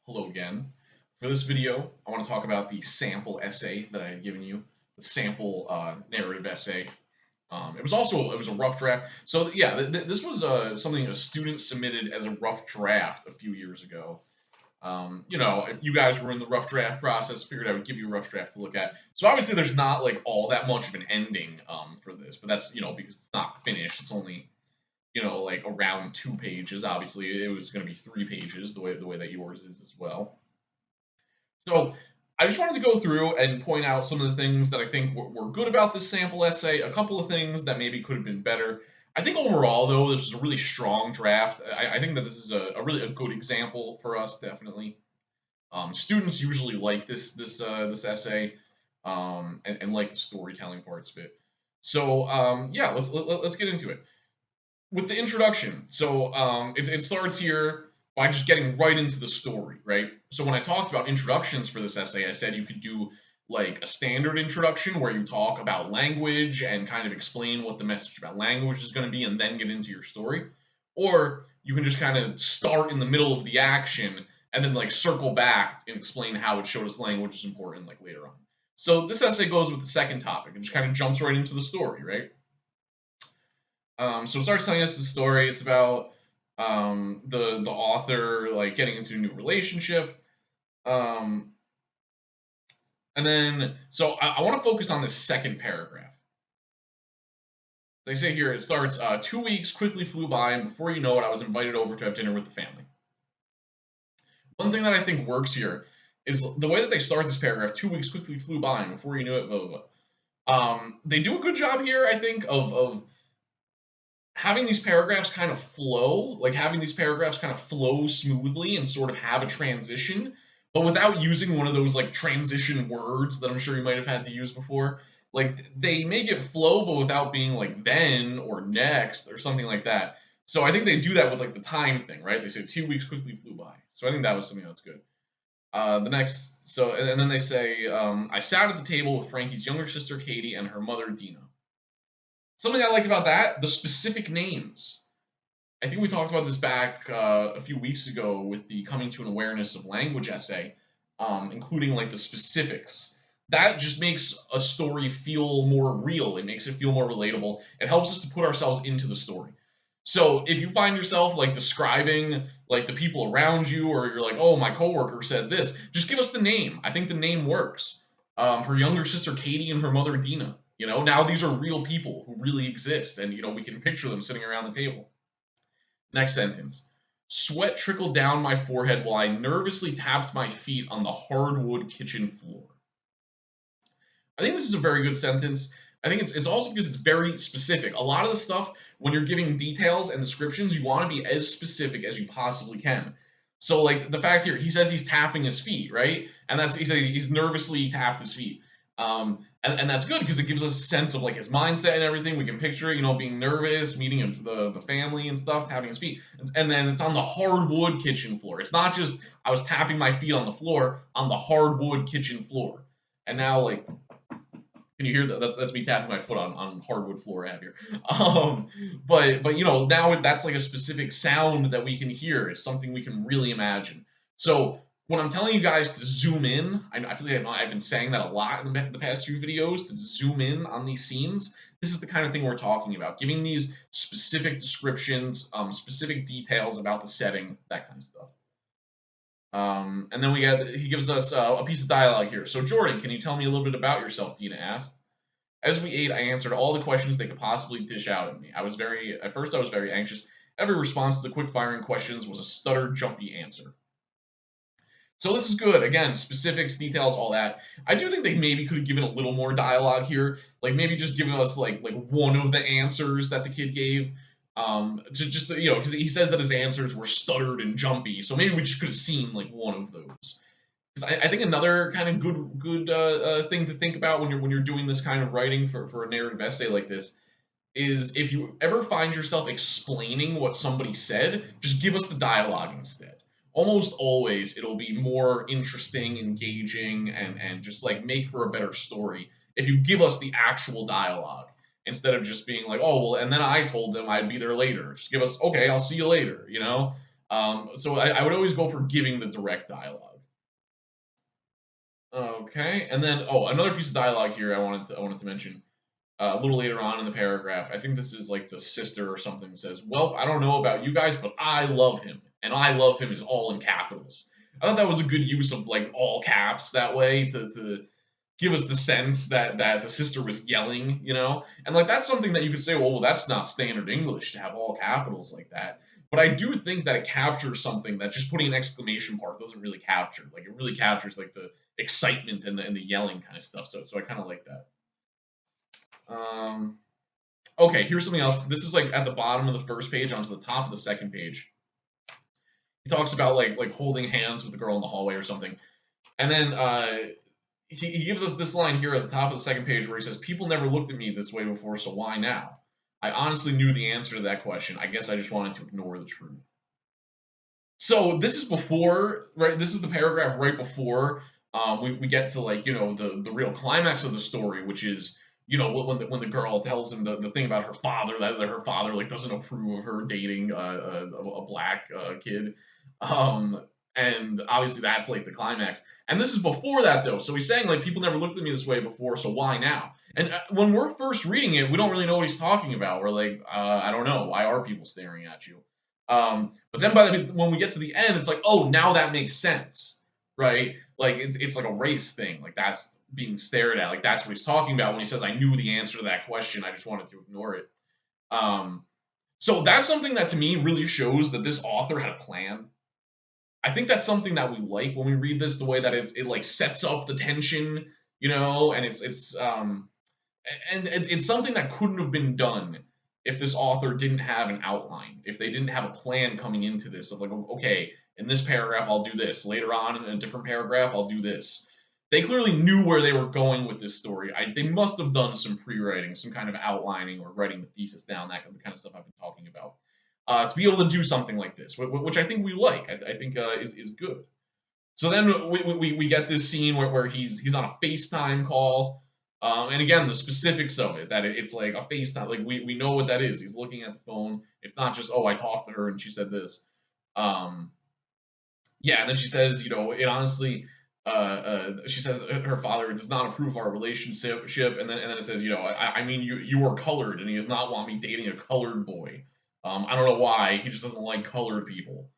Hello again. For this video, I want to talk about the sample essay that I had given you, the sample narrative essay. It was a rough draft. So yeah, this was something a student submitted as a rough draft a few years ago. If you guys were in the rough draft process, figured I would give you a rough draft to look at. So obviously, there's not like all that much of an ending for this, but that's because it's not finished. It's only like around 2 pages. Obviously, it was going to be 3 pages, the way that yours is as well. So I just wanted to go through and point out some of the things that I think were good about this sample essay, a couple of things that maybe could have been better. I think overall, though, this is a really strong draft. I think that this is a really a good example for us, definitely. Students usually like this essay and like the storytelling parts of it. So yeah, let's get into it with the introduction. So it starts here by just getting right into the story, right? So when I talked about introductions for this essay, I said you could do like a standard introduction where you talk about language and kind of explain what the message about language is going to be and then get into your story. Or you can just kind of start in the middle of the action and then like circle back and explain how it showed us language is important like later on. So this essay goes with the second topic and just kind of jumps right into the story, right? So it starts telling us the story. It's about the author like getting into a new relationship. Um, and then so I want to focus on this second paragraph. They say here it starts 2 weeks quickly flew by, and before you know it, I was invited over to have dinner with the family. One thing that I think works here is the way that they start this paragraph. 2 weeks quickly flew by, and before you knew it, blah blah blah. They do a good job here, I think, of having these paragraphs kind of flow, like having these paragraphs kind of flow smoothly and sort of have a transition, but without using one of those like transition words that I'm sure you might have had to use before. Like they make it flow, but without being like then or next or something like that. So I think they do that with like the time thing, right? They say 2 weeks quickly flew by. So I think that was something that's good. And then they say, I sat at the table with Frankie's younger sister Katie and her mother Dina. Something I like about that, the specific names. I think we talked about this back a few weeks ago with the coming to an awareness of language essay, including like the specifics. That just makes a story feel more real. It makes it feel more relatable. It helps us to put ourselves into the story. So if you find yourself like describing like the people around you, or you're like, oh, my coworker said this, just give us the name. I think the name works. Her younger sister Katie and her mother Dina. Now these are real people who really exist, and we can picture them sitting around the table. Next sentence. Sweat trickled down my forehead while I nervously tapped my feet on the hardwood kitchen floor. I think this is a very good sentence. I think it's also because it's very specific. A lot of the stuff, when you're giving details and descriptions, you want to be as specific as you possibly can. So, like the fact here, he says he's tapping his feet, right? And he said he's nervously tapped his feet. And that's good because it gives us a sense of like his mindset and everything. We can picture it, being nervous, meeting the family and stuff, tapping his feet. And then it's on the hardwood kitchen floor. It's not just I was tapping my feet on the floor, on the hardwood kitchen floor. And now, like, can you hear that? That's me tapping my foot on hardwood floor I have here. But now that's like a specific sound that we can hear. It's something we can really imagine. So when I'm telling you guys to zoom in, I feel like I've been saying that a lot in the past few videos to zoom in on these scenes. This is the kind of thing we're talking about, giving these specific descriptions, specific details about the setting, that kind of stuff. And then he gives us a piece of dialogue here. So Jordan, can you tell me a little bit about yourself? Dina asked. As we ate, I answered all the questions they could possibly dish out at me. At first I was very anxious. Every response to the quick firing questions was a stuttered, jumpy answer. So this is good. Again, specifics, details, all that. I do think they maybe could have given a little more dialogue here, like maybe just giving us like one of the answers that the kid gave. Just because he says that his answers were stuttered and jumpy, so maybe we just could have seen like one of those. Because I think another kind of good thing to think about when you're doing this kind of writing for a narrative essay like this is if you ever find yourself explaining what somebody said, just give us the dialogue instead. Almost always it'll be more interesting, engaging, and just like make for a better story if you give us the actual dialogue instead of just being like, oh well, and then I told them I'd be there later. Just give us, okay, I'll see you later. So I would always go for giving the direct dialogue. Okay, and then another piece of dialogue here I wanted to mention a little later on in the paragraph. I think this is like the sister or something says, "Well, I don't know about you guys, but I love him, and I love him is all in capitals." I thought that was a good use of like all caps that way to give us the sense that the sister was yelling, and like that's something that you could say, well, that's not standard English to have all capitals like that. But I do think that it captures something that just putting an exclamation mark doesn't really capture. Like it really captures like the excitement and the yelling kind of stuff. So I kind of like that. Um, okay, here's something else. This is like at the bottom of the first page onto the top of the second page. He talks about like holding hands with the girl in the hallway or something, and then he gives us this line here at the top of the second page where he says, "People never looked at me this way before, so why now? I honestly knew the answer to that question. I guess I just wanted to ignore the truth." So this is before, right? This is the paragraph right before we get to like the real climax of the story, which is when the girl tells him the thing about her father that her father like doesn't approve of her dating a black kid, um, and obviously that's like the climax. And this is before that though, so he's saying like people never looked at me this way before, so why now? And when we're first reading it, we don't really know what he's talking about. We're like, I don't know, why are people staring at you? But then when we get to the end, it's like, oh, now that makes sense, right? Like it's like a race thing. Like that's being stared at. Like that's what he's talking about when he says, "I knew the answer to that question. I just wanted to ignore it." Um, so that's something that to me really shows that this author had a plan. I think that's something that we like when we read this, the way that it like sets up the tension, and it's something that couldn't have been done if this author didn't have an outline, if they didn't have a plan coming into this of like, okay, in this paragraph I'll do this, later on in a different paragraph I'll do this. They clearly knew where they were going with this story. They must have done some pre-writing, some kind of outlining, or writing the thesis down, that kind of stuff I've been talking about. To be able to do something like this, which I think we like, I think is good. So then we get this scene where he's on a FaceTime call. And again, the specifics of it, that it's like a FaceTime, like we know what that is. He's looking at the phone. It's not just, oh, I talked to her and she said this. Um, yeah, and then she says, it honestly, she says her father does not approve of our relationship, and then it says, I mean, you are colored, and he does not want me dating a colored boy. I don't know why. He just doesn't like colored people.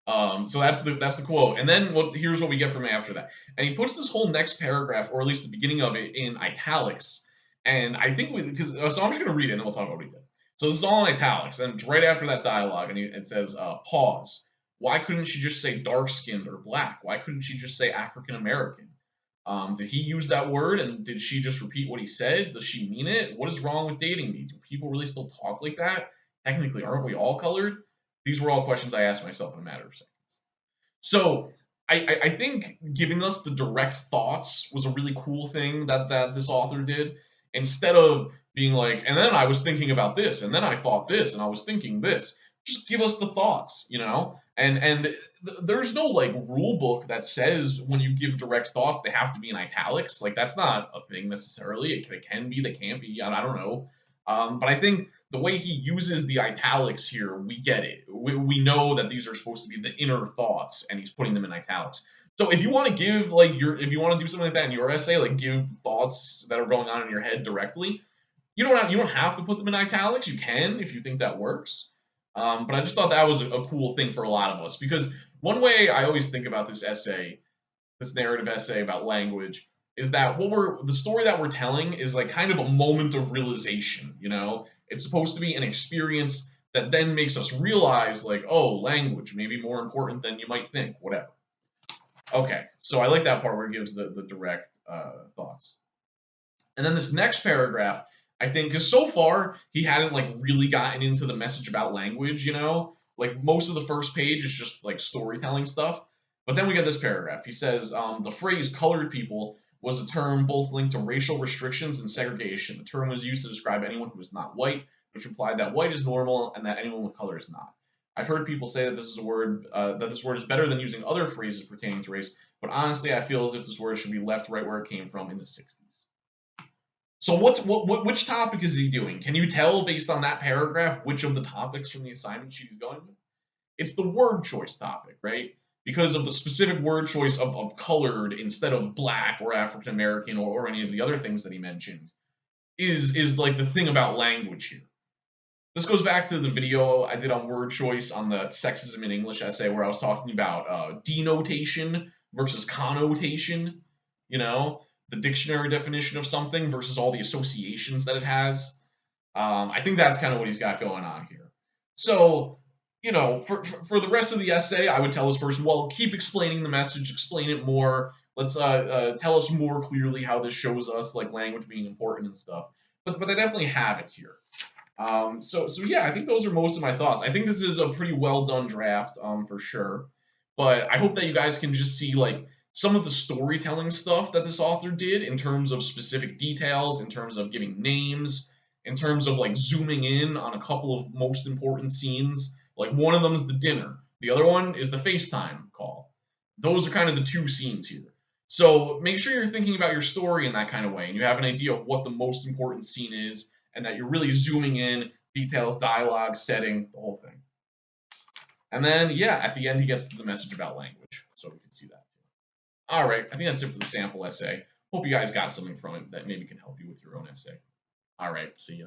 So that's the quote, and then here's what we get from after that. And he puts this whole next paragraph, or at least the beginning of it, in italics. And I think because so I'm just gonna read it, and then we'll talk about what he did. So this is all in italics, and it's right after that dialogue, and it says, "Pause. Why couldn't she just say dark skinned or black? Why couldn't she just say African American? Did he use that word, and did she just repeat what he said? Does she mean it? What is wrong with dating me? Do people really still talk like that? Technically, aren't we all colored?" These were all questions I asked myself in a matter of seconds. So I think giving us the direct thoughts was a really cool thing that this author did. Instead of being like, and then I was thinking about this, and then I thought this, and I was thinking this. Just give us the thoughts. And there's no like rule book that says when you give direct thoughts they have to be in italics. Like that's not a thing necessarily. It can be, they can't be. I don't know. But I think the way he uses the italics here, we get it. We know that these are supposed to be the inner thoughts, and he's putting them in italics. So if you want to give like if you want to do something like that in your essay, like give thoughts that are going on in your head directly, you don't have to put them in italics. You can if you think that works. But I just thought that was a cool thing for a lot of us, because one way I always think about this essay, this narrative essay about language, is that the story that we're telling is like kind of a moment of realization. It's supposed to be an experience that then makes us realize like, oh, language may be more important than you might think, whatever. Okay, so I like that part where it gives the direct thoughts. And then this next paragraph, I think, because so far he hadn't like really gotten into the message about language. Like most of the first page is just like storytelling stuff. But then we get this paragraph. He says, the phrase colored people was a term both linked to racial restrictions and segregation. The term was used to describe anyone who was not white, which implied that white is normal and that anyone with color is not. I've heard people say that this word is better than using other phrases pertaining to race, but honestly, I feel as if this word should be left right where it came from in the 60s. So which topic is he doing? Can you tell based on that paragraph which of the topics from the assignment sheet he's going with? It's the word choice topic, right? Because of the specific word choice of colored instead of black or African American or any of the other things that he mentioned is like the thing about language here. This goes back to the video I did on word choice on the sexism in English essay where I was talking about denotation versus connotation, you know, the dictionary definition of something versus all the associations that it has. I think that's kind of what he's got going on here. So, you know, for the rest of the essay, I would tell this person, well, keep explaining the message, explain it more. Let's tell us more clearly how this shows us like language being important and stuff. But they definitely have it here. So yeah, I think those are most of my thoughts. I think this is a pretty well done draft, for sure. But I hope that you guys can just see like some of the storytelling stuff that this author did in terms of specific details, in terms of giving names, in terms of like zooming in on a couple of most important scenes. Like one of them is the dinner, the other one is the FaceTime call. Those are kind of the two scenes here. So make sure you're thinking about your story in that kind of way, and you have an idea of what the most important scene is, and that you're really zooming in, details, dialogue, setting, the whole thing. And then, yeah, at the end, he gets to the message about language, so we can see that too. All right, I think that's it for the sample essay. Hope you guys got something from it that maybe can help you with your own essay. All right, see ya.